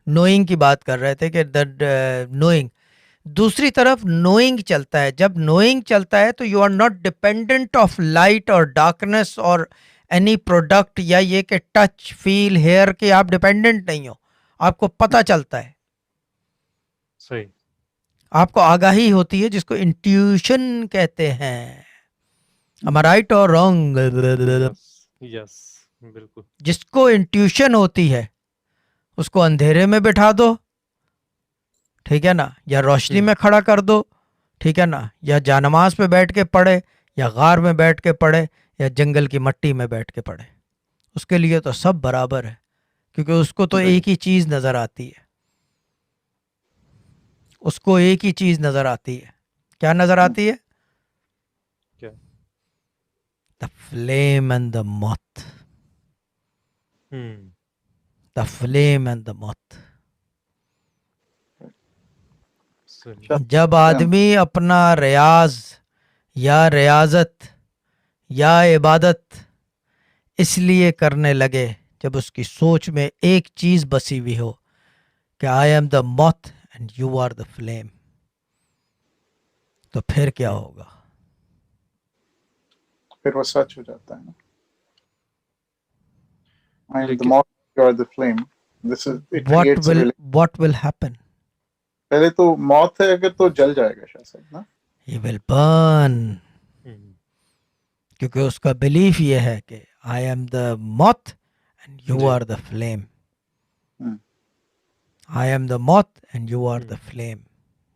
Knowing की बात कर रहे थे कि द नोइंग। दूसरी तरफ नोइंग चलता है, जब नोइंग चलता है तो you are not dependent of light और डार्कनेस और एनी प्रोडक्ट, या ये कि टच फील हेयर के आप डिपेंडेंट नहीं हो, आपको पता चलता है, सही। आपको आगाही होती है, जिसको इंट्यूशन कहते हैं। am I राइट और रॉन्ग? यस। यस। बिल्कुल। जिसको इंट्यूशन होती है उसको अंधेरे में बिठा दो, ठीक है ना, या रोशनी में हम्म। खड़ा कर दो, ठीक है ना, या जानमाज पे बैठ के पढ़े, या गार में बैठ के पढ़े, या जंगल की मट्टी में बैठ के पढ़े, उसके लिए तो सब बराबर है, क्योंकि उसको तो सही। एक ही चीज नजर आती है, उसको एक ही चीज नजर आती है। क्या नजर आती है? क्या? The flame and the moth. Hmm. The flame and the moth. सही। जब आदमी अपना रियाज या रियाजत या इबादत इसलिए करने लगे जब उसकी सोच में एक चीज बसी हुई हो कि I am the moth and you are the flame, तो फिर क्या हम्म। होगा? फिर वो सच हो जाता है ना। I am the लेकिन moth, you are the flame. This is it what creates a will relation. What will happen? पहले तो मौत है अगर तो जल जाएगा शायद ना। He will burn, hmm. क्योंकि उसका बिलीफ ये है कि I am the moth and you जी। Are the flame. Hmm, I am the moth and you are the hmm. Flame.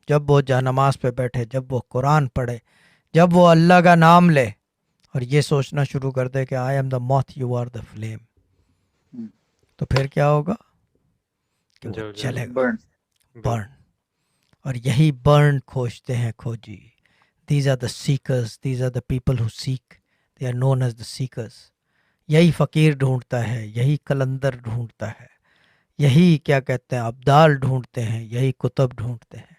जब वो नमाज पे बैठे, जब वो कुरान पढ़े, जब वो अल्लाह का नाम ले और ये सोचना शुरू कर दे कि I am the moth you are the flame, hmm, तो फिर क्या होगा? कि वो जल जाएगा। चलेगा, burn. बर्न। बिल्कुल। और यही बर्न खोजते हैं खोजी। These are the seekers, these are the people who seek, they are known as the seekers. यही फकीर ढूंढता है, यही कलंदर ढूंढता है, यही क्या कहते हैं अब्दाल ढूंढते हैं, यही कुतुब ढूंढते हैं।